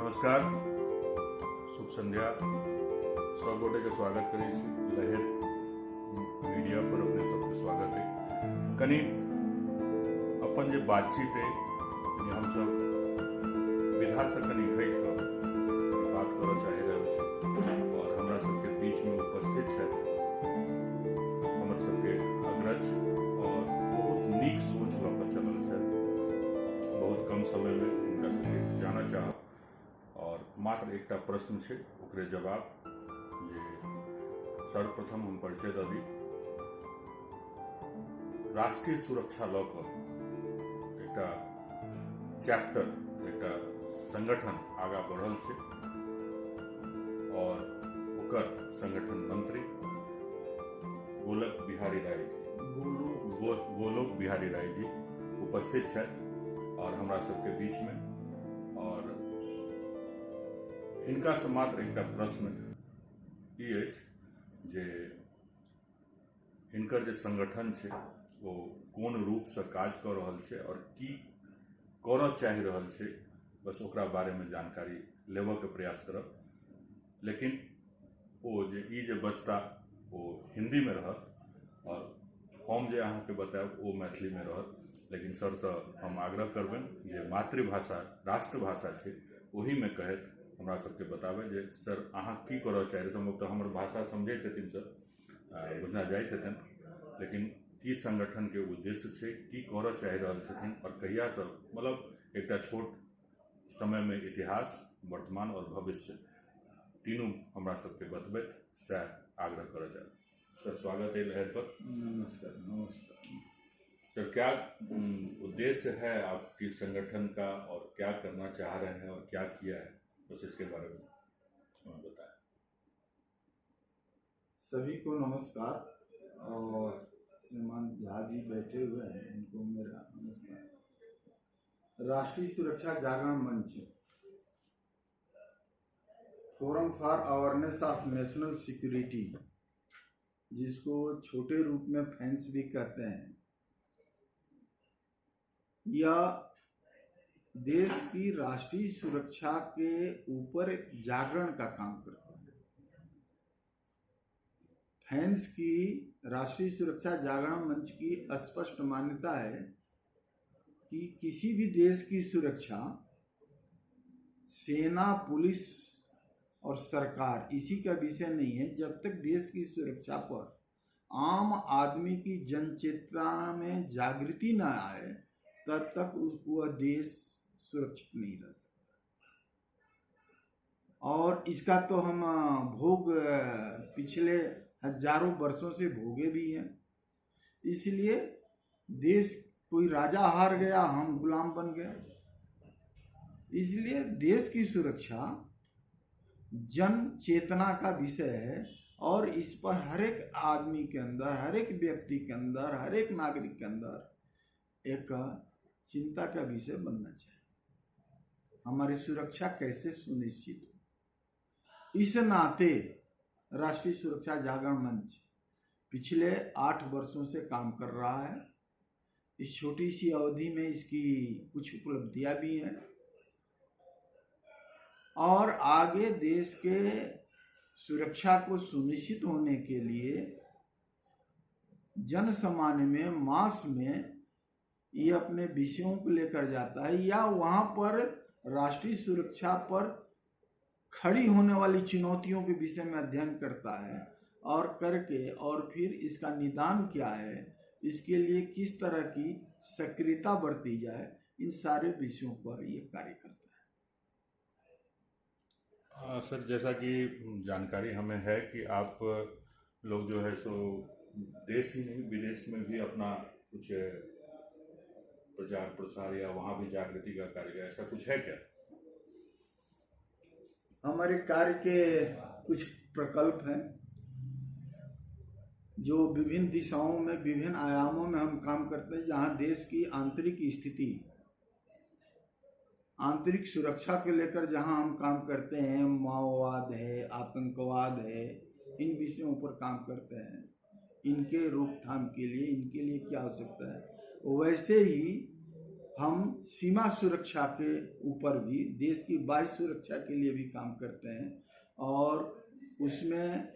नमस्कार, शुभ संध्या। सब गोटे के स्वागत करी लहर मीडिया पर अपने सबके स्वागत है। कनी अपन जो बातचीत है हम सब विधा से कनी हट कर बात कर चाहे और हमरा सबके बीच में उपस्थित है हमर सबके अग्रज और बहुत नीक सोच लऽ चलल है। बहुत कम समय में उनका सबके जाना चाह और मात्र एक प्रश्न है ओकरे जवाब जे सर्वप्रथम हम परिचय दऽ दी। राष्ट्रीय सुरक्षा लऽ कऽ एकटा चैप्टर एकटा संगठन आगा बढ़ल है और ओकर संगठन मंत्री गोलोक बिहारी राय जी उपस्थित है और हमरा सबके बीच में। और इनका से मात्र एक प्रश्न ये जे इनकर जे संगठन है वो कोन रूप से काज कर रहल है और की करऽ चाहि रहल है, बस ओकरा बारे में जानकारी लेबऽ के प्रयास करब। लेकिन वो जे बस्ता वो हिंदी में रहत और हम जे अहाँ के बतायब वो मैथिली में रहत। लेकिन सर से हम आग्रह करबन जे मातृभाषा राष्ट्रभाषा है वही में कहत हमरा सबके बताबे जे सर अहाँ की करऽ चाही। सम्भवतः हमर भाषा समझैत हेथिन सर, बुझना जाइत हेतन, लेकिन की संगठन के उद्देश्य है, की करऽ चाहि रहल छथिन और कहिया से, मतलब एक छोट समय में इतिहास, वर्तमान और भविष्य तीनों हमरा सबके बतबैत से आग्रह करऽ चाहे। सर स्वागत है लहर पर। नमस्कार। नमस्कार सर, क्या उद्देश्य है आपकी संगठन का और क्या करना चाह रहे हैं और क्या किया है, बस इसके बारे में हमें बताएं। सभी को नमस्कार और श्रीमान झा जी बैठे हुए हैं, इनको मेरा नमस्कार। राष्ट्रीय सुरक्षा जागरण मंच forum for awareness of national security, जिसको छोटे रूप में फैंस भी कहते हैं, यह देश की राष्ट्रीय सुरक्षा के ऊपर जागरण का काम करता है। फैंस की राष्ट्रीय सुरक्षा जागरण मंच की स्पष्ट मान्यता है कि किसी भी देश की सुरक्षा सेना, पुलिस और सरकार इसी का विषय नहीं है। जब तक देश की सुरक्षा पर आम आदमी की जनचेतना में जागृति न आए तब तक वह देश सुरक्षित नहीं रह सकता। और इसका तो हम भोग पिछले हजारों वर्षों से भोगे भी हैं। इसलिए देश, कोई राजा हार गया, हम गुलाम बन गए। इसलिए देश की सुरक्षा जन चेतना का विषय है और इस पर हर एक आदमी के अंदर, हर एक व्यक्ति के अंदर, हर एक नागरिक के अंदर एक चिंता का विषय बनना चाहिए। हमारी सुरक्षा कैसे सुनिश्चित हो, इस नाते राष्ट्रीय सुरक्षा जागरण मंच पिछले 8 वर्षों से काम कर रहा है। इस छोटी सी अवधि में इसकी कुछ उपलब्धियां भी हैं और आगे देश के सुरक्षा को सुनिश्चित होने के लिए जन सामान्य में, मास में ये अपने विषयों को लेकर जाता है या वहां पर राष्ट्रीय सुरक्षा पर खड़ी होने वाली चुनौतियों के विषय में अध्ययन करता है और करके और फिर इसका निदान क्या है, इसके लिए किस तरह की सक्रियता बरती जाए, इन सारे विषयों पर ये कार्य करता है। सर, जैसा कि जानकारी हमें है कि आप लोग जो है सो देश ही नहीं विदेश में भी अपना कुछ प्रचार प्रसार या वहाँ भी जागृति का कार्य, ऐसा कुछ है क्या? हमारे कार्य के कुछ प्रकल्प हैं जो विभिन्न दिशाओं में, विभिन्न आयामों में हम काम करते हैं। जहाँ देश की आंतरिक स्थिति, आंतरिक सुरक्षा के लेकर जहाँ हम काम करते हैं, माओवाद है, आतंकवाद है, इन विषयों पर काम करते हैं। इनके रोकथाम के लिए, इनके लिए क्या आवश्यकता है, वैसे ही हम सीमा सुरक्षा के ऊपर भी, देश की बाह्य सुरक्षा के लिए भी काम करते हैं, और उसमें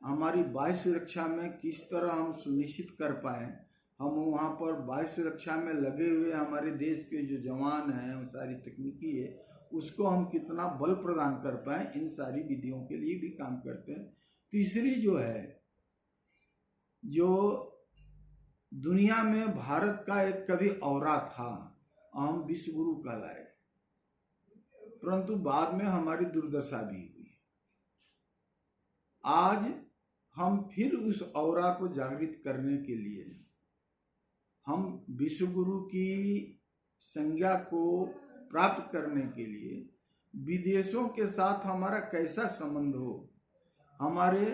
हमारी बाह्य सुरक्षा में किस तरह हम सुनिश्चित कर पाएँ, हम वहाँ पर बाह्य सुरक्षा में लगे हुए हमारे देश के जो जवान हैं, वो सारी तकनीकी है, उसको हम कितना बल प्रदान कर पाएँ, इन सारी विधियों के लिए भी काम करते हैं। तीसरी जो है, जो दुनिया में भारत का एक कभी औरा था, हम विश्व गुरु कहलाए, परंतु बाद में हमारी दुर्दशा भी हुई। आज हम फिर उस औरा को जागृत करने के लिए हम विश्व गुरु की संज्ञा को प्राप्त करने के लिए विदेशों के साथ हमारा कैसा संबंध हो, हमारे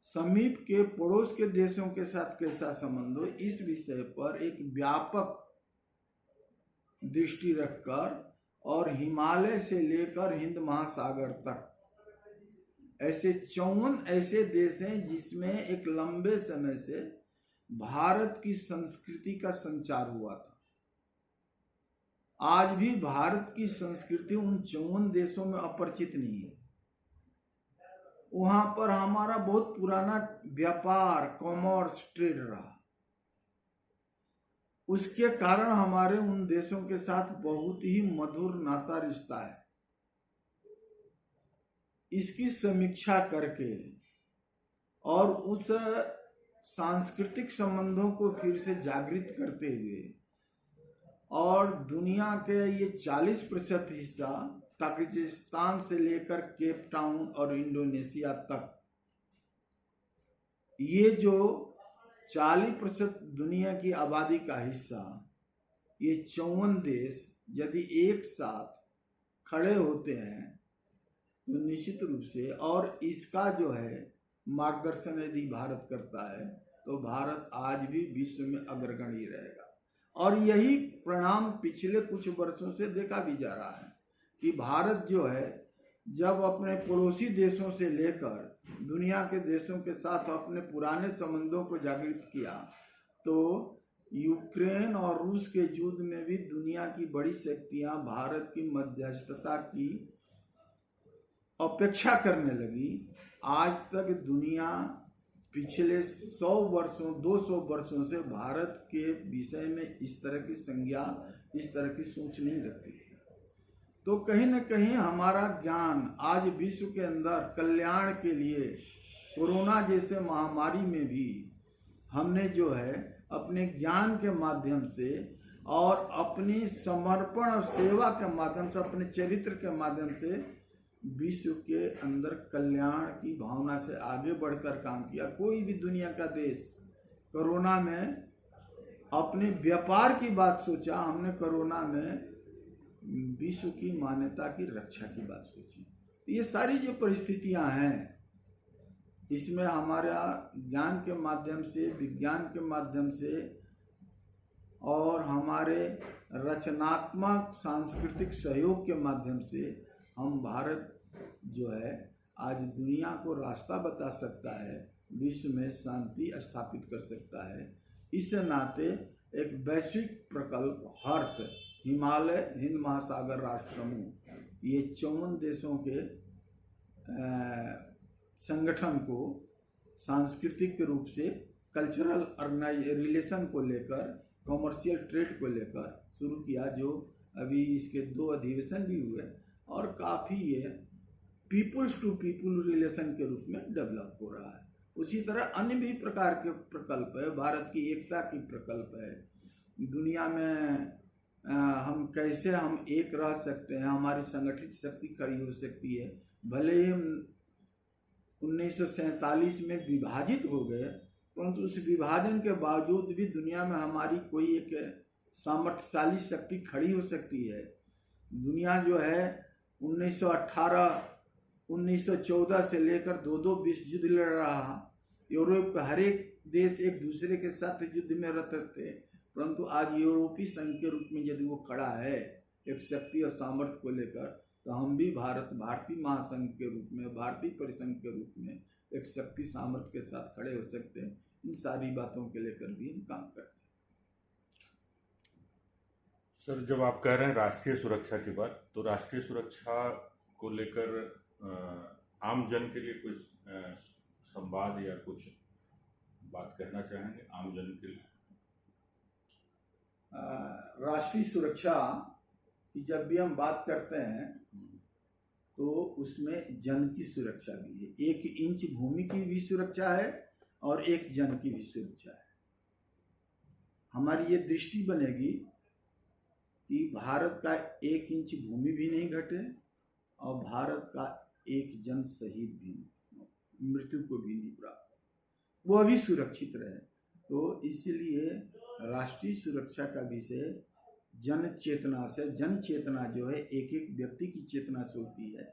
समीप के पड़ोस के देशों के साथ कैसा संबंध हो, इस विषय पर एक व्यापक दृष्टि रखकर, और हिमालय से लेकर हिंद महासागर तक ऐसे 54 ऐसे देश हैं जिसमें एक लंबे समय से भारत की संस्कृति का संचार हुआ था। आज भी भारत की संस्कृति उन 54 देशों में अपरिचित नहीं है। वहां पर हमारा बहुत पुराना व्यापार, कॉमर्स, ट्रेड रहा। उसके कारण हमारे उन देशों के साथ बहुत ही मधुर नाता रिश्ता है। इसकी समीक्षा करके और उस सांस्कृतिक संबंधों को फिर से जागृत करते हुए, और दुनिया के ये 40% हिस्सा ताजिकिस्तान से लेकर केप टाउन और इंडोनेशिया तक, ये जो 40% दुनिया की आबादी का हिस्सा, ये 54 देश यदि एक साथ खड़े होते हैं तो निश्चित रूप से, और इसका जो है मार्गदर्शन यदि भारत करता है, तो भारत आज भी विश्व में अग्रगणी रहेगा। और यही परिणाम पिछले कुछ वर्षों से देखा भी जा रहा है कि भारत जो है, जब अपने पड़ोसी देशों से लेकर दुनिया के देशों के साथ अपने पुराने संबंधों को जागृत किया, तो यूक्रेन और रूस के युद्ध में भी दुनिया की बड़ी शक्तियां भारत की मध्यस्थता की अपेक्षा करने लगी। आज तक दुनिया पिछले 100 वर्षों 200 वर्षों से भारत के विषय में इस तरह की संज्ञा, इस तरह की सोच नहीं रखती थी। तो कहीं न कहीं हमारा ज्ञान आज विश्व के अंदर कल्याण के लिए, कोरोना जैसे महामारी में भी हमने जो है अपने ज्ञान के माध्यम से और अपनी समर्पण और सेवा के माध्यम से, अपने चरित्र के माध्यम से विश्व के अंदर कल्याण की भावना से आगे बढ़कर काम किया। कोई भी दुनिया का देश कोरोना में अपने व्यापार की बात सोचा, हमने कोरोना में विश्व की मान्यता की रक्षा की बात सोची। ये सारी जो परिस्थितियां हैं, इसमें हमारा ज्ञान के माध्यम से, विज्ञान के माध्यम से और हमारे रचनात्मक सांस्कृतिक सहयोग के माध्यम से हम भारत जो है आज दुनिया को रास्ता बता सकता है, विश्व में शांति स्थापित कर सकता है। इस नाते एक वैश्विक प्रकल्प हर्ष हिमालय हिंद महासागर राष्ट्र समूह, ये 54 देशों के संगठन को सांस्कृतिक रूप से कल्चरल रिलेशन को लेकर, कॉमर्शियल ट्रेड को लेकर शुरू किया, जो अभी इसके 2 अधिवेशन भी हुए और काफ़ी ये पीपुल्स टू पीपुल रिलेशन के रूप में डेवलप हो रहा है। उसी तरह अन्य भी प्रकार के प्रकल्प है, भारत की एकता की प्रकल्प है, दुनिया में हम कैसे हम एक रह सकते हैं, हमारी संगठित शक्ति खड़ी हो सकती है। भले ही 1947 में विभाजित हो गए, परंतु उस विभाजन के बावजूद भी दुनिया में हमारी कोई एक सामर्थ्यशाली शक्ति खड़ी हो सकती है। दुनिया जो है 1918 1914 से लेकर 2 विश्व युद्ध लड़ रहा। यूरोप का हर एक देश एक दूसरे के साथ युद्ध में रहते थे, परंतु आज यूरोपीय संघ के रूप में यदि वो खड़ा है एक शक्ति और सामर्थ्य को लेकर, तो हम भी भारतीय महासंघ के रूप में, भारतीय परिसंघ के रूप में एक शक्ति सामर्थ्य के साथ खड़े हो सकते हैं। इन सारी बातों के लेकर भी हम काम करते हैं। सर, जब आप कह रहे हैं राष्ट्रीय सुरक्षा की बात, तो राष्ट्रीय सुरक्षा को लेकर आम जन के लिए कुछ संवाद या कुछ बात कहना चाहेंगे आम जन के लिए? राष्ट्रीय सुरक्षा की जब भी हम बात करते हैं तो उसमें जन की सुरक्षा भी है। 1 इंच भूमि की भी सुरक्षा है और 1 जन की भी सुरक्षा है। हमारी ये दृष्टि बनेगी कि भारत का 1 इंच भूमि भी नहीं घटे और भारत का 1 जन शहीद भी नहीं, मृत्यु को भी नहीं प्राप्त, वो भी सुरक्षित रहे। तो इसलिए राष्ट्रीय सुरक्षा का विषय जन चेतना से, जन चेतना जो है एक एक व्यक्ति की चेतना से होती है।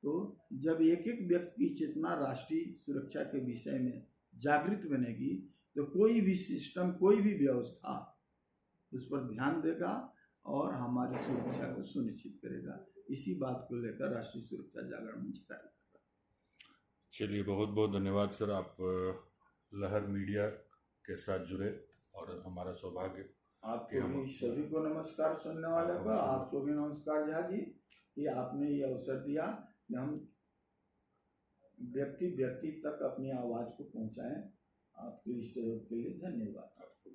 तो जब एक एक व्यक्ति की चेतना राष्ट्रीय सुरक्षा के विषय में जागृत बनेगी तो कोई भी सिस्टम, कोई भी व्यवस्था उस पर ध्यान देगा और हमारी सुरक्षा को सुनिश्चित करेगा। इसी बात को लेकर राष्ट्रीय सुरक्षा जागरण मंच कार्य कर रहा है। चलिए, बहुत बहुत धन्यवाद सर, आप लहर मीडिया के साथ जुड़े और हमारा सौभाग्य। आपको भी सभी को नमस्कार, सुनने वाले को आपको भी नमस्कार झा जी, कि आपने ये अवसर दिया कि हम व्यक्ति तक अपनी आवाज को पहुंचाएं। आपके इस सहयोग के लिए धन्यवाद। आपको